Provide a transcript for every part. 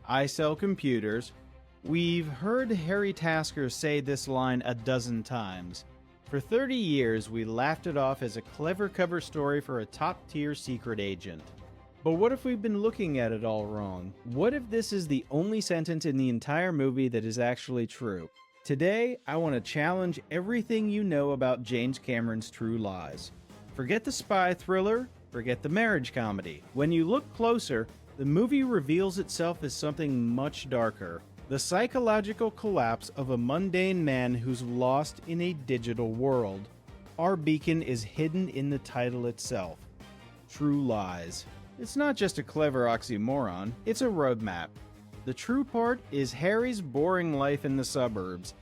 I sell computers. We've heard Harry Tasker say this line a dozen times. For 30 years, we laughed it off as a clever cover story for a top-tier secret agent. But what if we've been looking at it all wrong? What if this is the only sentence in the entire movie that is actually true? Today, I want to challenge everything you know about James Cameron's True Lies. Forget the spy thriller, forget the marriage comedy. When you look closer, the movie reveals itself as something much darker. The psychological collapse of a mundane man who's lost in a digital world. Our beacon is hidden in the title itself. True Lies. It's not just a clever oxymoron, it's a roadmap. The true part is Harry's boring life in the suburbs.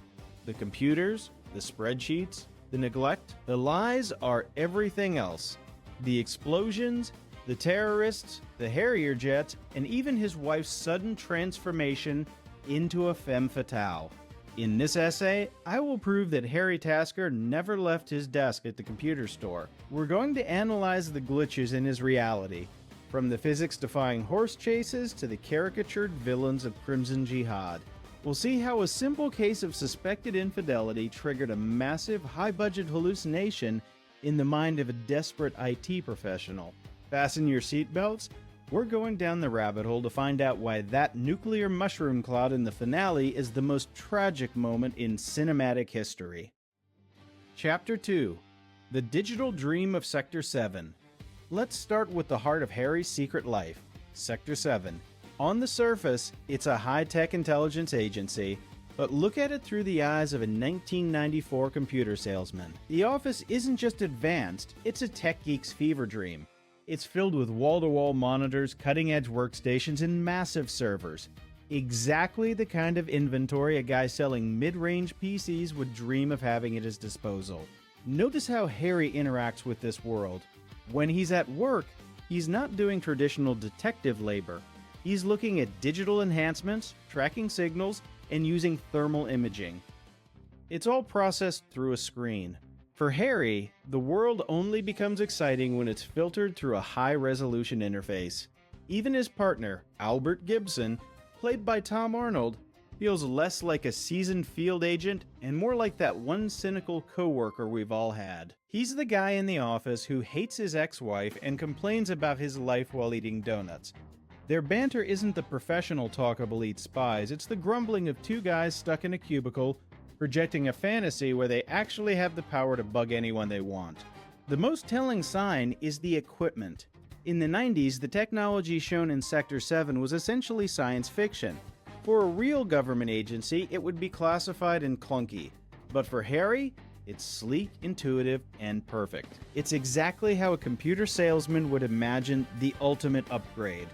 The computers, the spreadsheets, the neglect. The lies are everything else. The explosions, the terrorists, the Harrier jet, and even his wife's sudden transformation into a femme fatale. In this essay, I will prove that Harry Tasker never left his desk at the computer store. We're going to analyze the glitches in his reality, from the physics-defying horse chases to the caricatured villains of Crimson Jihad. We'll see how a simple case of suspected infidelity triggered a massive, high-budget hallucination in the mind of a desperate IT professional. Fasten your seatbelts. We're going down the rabbit hole to find out why that nuclear mushroom cloud in the finale is the most tragic moment in cinematic history. Chapter 2. The Digital Dream of Sector 7. Let's start with the heart of Harry's secret life, Sector 7. On the surface, it's a high-tech intelligence agency, but look at it through the eyes of a 1994 computer salesman. The office isn't just advanced, it's a tech geek's fever dream. It's filled with wall-to-wall monitors, cutting-edge workstations, and massive servers. Exactly the kind of inventory a guy selling mid-range PCs would dream of having at his disposal. Notice how Harry interacts with this world. When he's at work, he's not doing traditional detective labor. He's looking at digital enhancements, tracking signals, and using thermal imaging. It's all processed through a screen. For Harry, the world only becomes exciting when it's filtered through a high-resolution interface. Even his partner, Albert Gibson, played by Tom Arnold, feels less like a seasoned field agent and more like that one cynical coworker we've all had. He's the guy in the office who hates his ex-wife and complains about his life while eating donuts. Their banter isn't the professional talk of elite spies, it's the grumbling of two guys stuck in a cubicle projecting a fantasy where they actually have the power to bug anyone they want. The most telling sign is the equipment. In the 90s, the technology shown in Sector 7 was essentially science fiction. For a real government agency, it would be classified and clunky. But for Harry, it's sleek, intuitive, and perfect. It's exactly how a computer salesman would imagine the ultimate upgrade.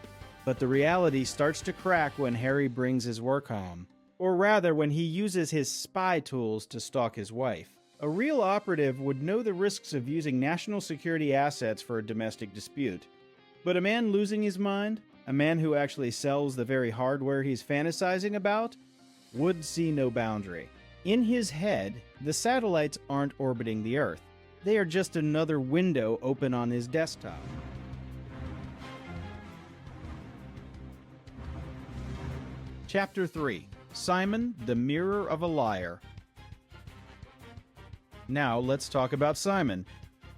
But the reality starts to crack when Harry brings his work home. Or rather, when he uses his spy tools to stalk his wife. A real operative would know the risks of using national security assets for a domestic dispute. But a man losing his mind, a man who actually sells the very hardware he's fantasizing about, would see no boundary. In his head, the satellites aren't orbiting the Earth. They are just another window open on his desktop. Chapter 3. Simon, the Mirror of a Liar. Now let's talk about Simon.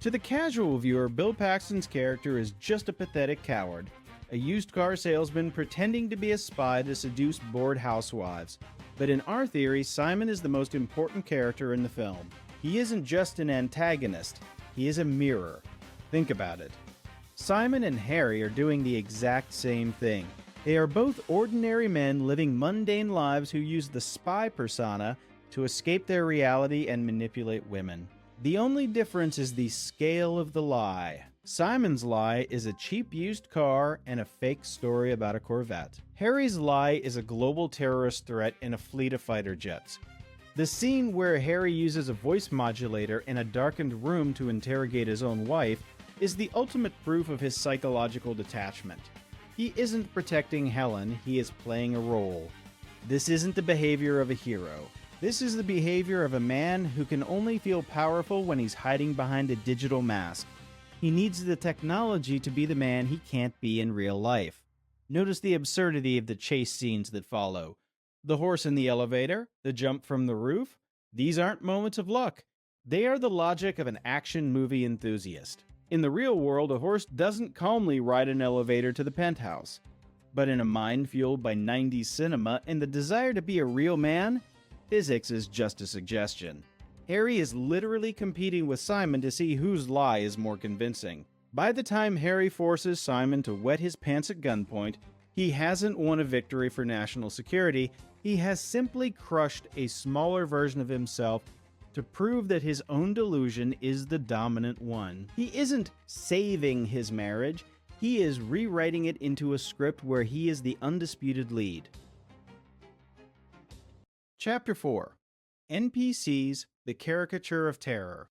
To the casual viewer, Bill Paxton's character is just a pathetic coward, a used car salesman pretending to be a spy to seduce bored housewives. But in our theory, Simon is the most important character in the film. He isn't just an antagonist, he is a mirror. Think about it. Simon and Harry are doing the exact same thing. They are both ordinary men living mundane lives who use the spy persona to escape their reality and manipulate women. The only difference is the scale of the lie. Simon's lie is a cheap used car and a fake story about a Corvette. Harry's lie is a global terrorist threat and a fleet of fighter jets. The scene where Harry uses a voice modulator in a darkened room to interrogate his own wife is the ultimate proof of his psychological detachment. He isn't protecting Helen, he is playing a role. This isn't the behavior of a hero. This is the behavior of a man who can only feel powerful when he's hiding behind a digital mask. He needs the technology to be the man he can't be in real life. Notice the absurdity of the chase scenes that follow. The horse in the elevator, the jump from the roof, these aren't moments of luck. They are the logic of an action movie enthusiast. In the real world, a horse doesn't calmly ride an elevator to the penthouse. But in a mind fueled by 90s cinema and the desire to be a real man, physics is just a suggestion. Harry is literally competing with Simon to see whose lie is more convincing. By the time Harry forces Simon to wet his pants at gunpoint, he hasn't won a victory for national security. He has simply crushed a smaller version of himself to prove that his own delusion is the dominant one. He isn't saving his marriage, he is rewriting it into a script where he is the undisputed lead. Chapter 4. NPCs, the Caricature of Terror.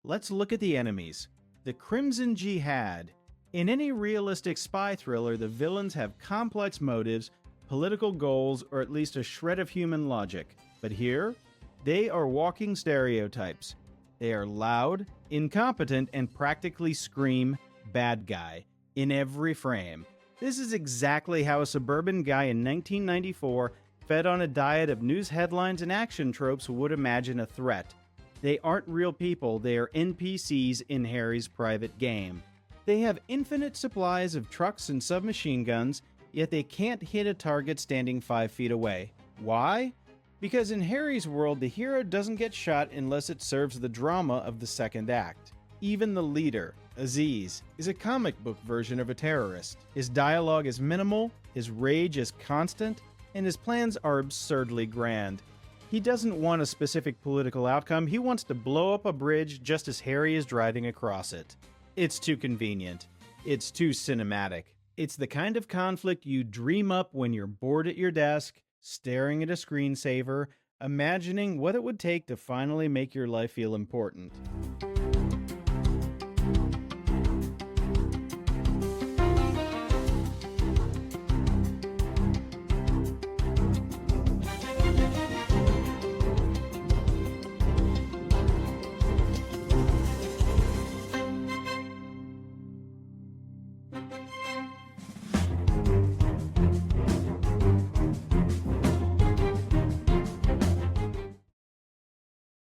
Let's look at the enemies. The Crimson Jihad. In any realistic spy thriller, the villains have complex motives, political goals, or at least a shred of human logic. But here, they are walking stereotypes. They are loud, incompetent, and practically scream, "bad guy," in every frame. This is exactly how a suburban guy in 1994, fed on a diet of news headlines and action tropes, would imagine a threat. They aren't real people, they are NPCs in Harry's private game. They have infinite supplies of trucks and submachine guns, yet they can't hit a target standing 5 feet away. Why? Because in Harry's world, the hero doesn't get shot unless it serves the drama of the second act. Even the leader, Aziz, is a comic book version of a terrorist. His dialogue is minimal, his rage is constant, and his plans are absurdly grand. He doesn't want a specific political outcome, he wants to blow up a bridge just as Harry is driving across it. It's too convenient. It's too cinematic. It's the kind of conflict you dream up when you're bored at your desk, staring at a screensaver, imagining what it would take to finally make your life feel important.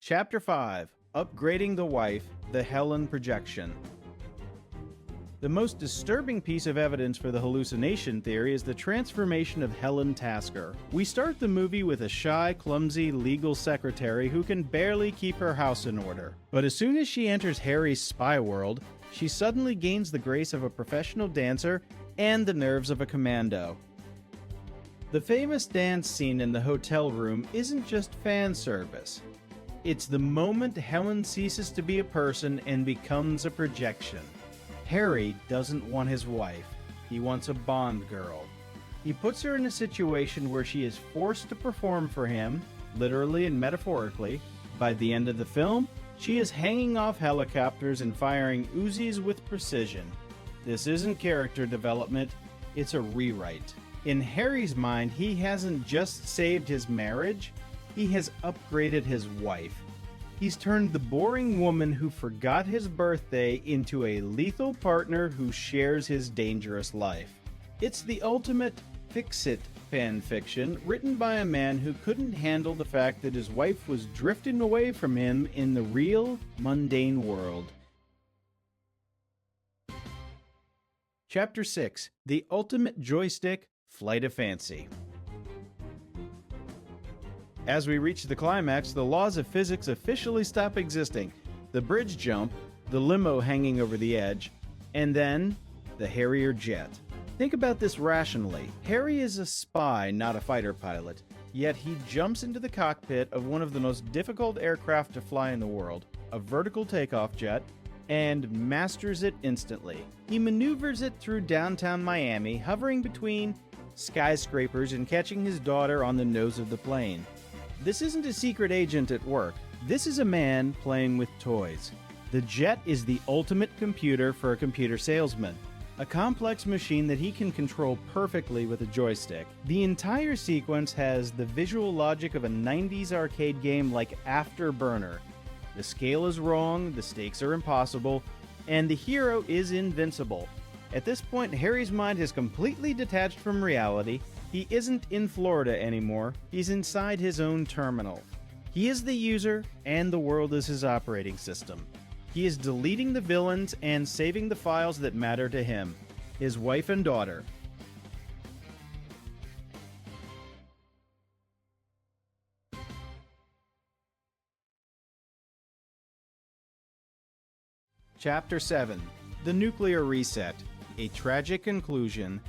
Chapter 5. Upgrading the Wife, the Helen Projection. The most disturbing piece of evidence for the hallucination theory is the transformation of Helen Tasker. We start the movie with a shy, clumsy legal secretary who can barely keep her house in order. But as soon as she enters Harry's spy world, she suddenly gains the grace of a professional dancer and the nerves of a commando. The famous dance scene in the hotel room isn't just fan service. It's the moment Helen ceases to be a person and becomes a projection. Harry doesn't want his wife. He wants a Bond girl. He puts her in a situation where she is forced to perform for him, literally and metaphorically. By the end of the film, she is hanging off helicopters and firing Uzis with precision. This isn't character development, it's a rewrite. In Harry's mind, he hasn't just saved his marriage, he has upgraded his wife. He's turned the boring woman who forgot his birthday into a lethal partner who shares his dangerous life. It's the ultimate fix-it fanfiction written by a man who couldn't handle the fact that his wife was drifting away from him in the real, mundane world. Chapter 6. The Ultimate Joystick, Flight of Fancy. As we reach the climax, the laws of physics officially stop existing. The bridge jump, the limo hanging over the edge, and then the Harrier jet. Think about this rationally. Harry is a spy, not a fighter pilot, yet he jumps into the cockpit of one of the most difficult aircraft to fly in the world, a vertical takeoff jet, and masters it instantly. He maneuvers it through downtown Miami, hovering between skyscrapers and catching his daughter on the nose of the plane. This isn't a secret agent at work. This is a man playing with toys. The jet is the ultimate computer for a computer salesman, a complex machine that he can control perfectly with a joystick. The entire sequence has the visual logic of a 90s arcade game like Afterburner. The scale is wrong, the stakes are impossible, and the hero is invincible. At this point, Harry's mind has completely detached from reality. He isn't in Florida anymore. He's inside his own terminal. He is the user, and the world is his operating system. He is deleting the villains and saving the files that matter to him, his wife and daughter. Chapter 7. The Nuclear Reset. A Tragic Conclusion.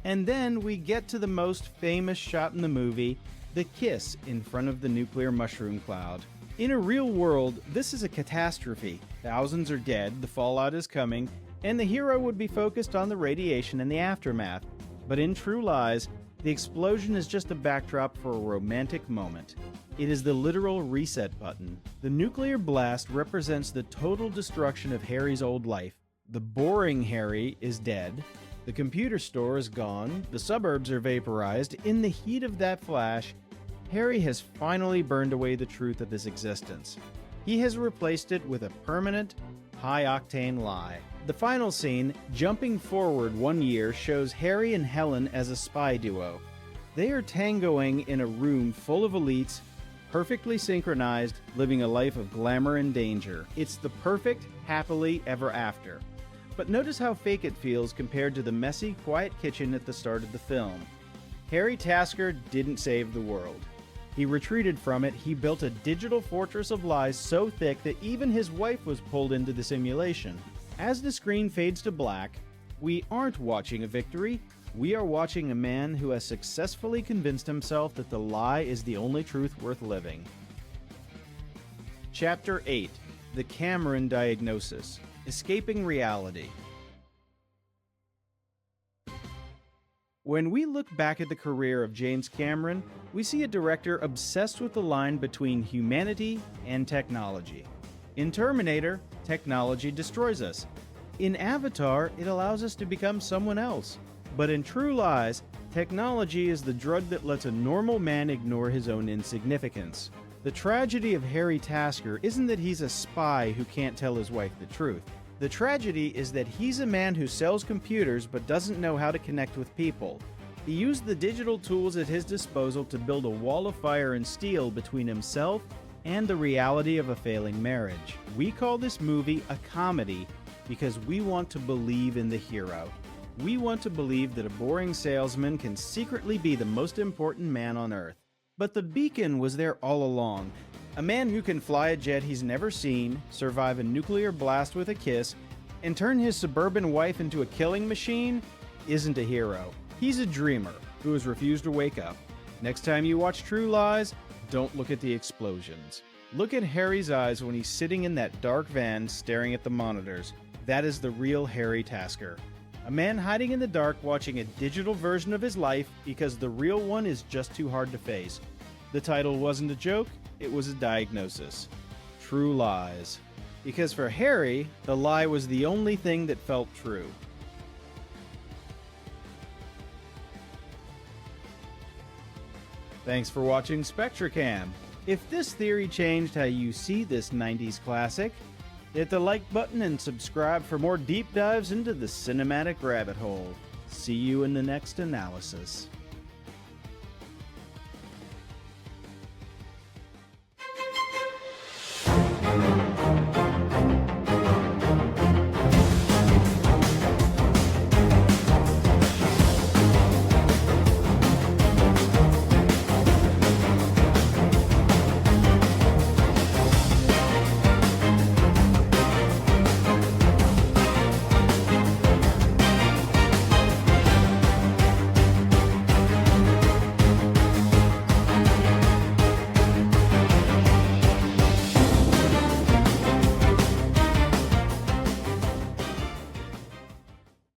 And then we get to the most famous shot in the movie, the kiss in front of the nuclear mushroom cloud. In a real world, this is a catastrophe. Thousands are dead, the fallout is coming, and the hero would be focused on the radiation and the aftermath. But in True Lies, the explosion is just a backdrop for a romantic moment. It is the literal reset button. The nuclear blast represents the total destruction of Harry's old life. The boring Harry is dead. The computer store is gone. The suburbs are vaporized. In the heat of that flash, Harry has finally burned away the truth of his existence. He has replaced it with a permanent, high-octane lie. The final scene, jumping forward 1 year, shows Harry and Helen as a spy duo. They are tangoing in a room full of elites, perfectly synchronized, living a life of glamour and danger. It's the perfect, happily ever after. But notice how fake it feels compared to the messy, quiet kitchen at the start of the film. Harry Tasker didn't save the world. He retreated from it. He built a digital fortress of lies so thick that even his wife was pulled into the simulation. As the screen fades to black, we aren't watching a victory. We are watching a man who has successfully convinced himself that the lie is the only truth worth living. Chapter 8. The Cameron Diagnosis. Escaping Reality. When we look back at the career of James Cameron, we see a director obsessed with the line between humanity and technology. In Terminator, technology destroys us. In Avatar, it allows us to become someone else. But in True Lies, technology is the drug that lets a normal man ignore his own insignificance. The tragedy of Harry Tasker isn't that he's a spy who can't tell his wife the truth. The tragedy is that he's a man who sells computers but doesn't know how to connect with people. He used the digital tools at his disposal to build a wall of fire and steel between himself and the reality of a failing marriage. We call this movie a comedy because we want to believe in the hero. We want to believe that a boring salesman can secretly be the most important man on Earth. But the beacon was there all along. A man who can fly a jet he's never seen, survive a nuclear blast with a kiss, and turn his suburban wife into a killing machine isn't a hero. He's a dreamer who has refused to wake up. Next time you watch True Lies, don't look at the explosions. Look at Harry's eyes when he's sitting in that dark van staring at the monitors. That is the real Harry Tasker. A man hiding in the dark watching a digital version of his life because the real one is just too hard to face. The title wasn't a joke, it was a diagnosis. True Lies. Because for Harry, the lie was the only thing that felt true. Thanks for watching Spectracamm. If this theory changed how you see this 90s classic, hit the like button and subscribe for more deep dives into the cinematic rabbit hole. See you in the next analysis.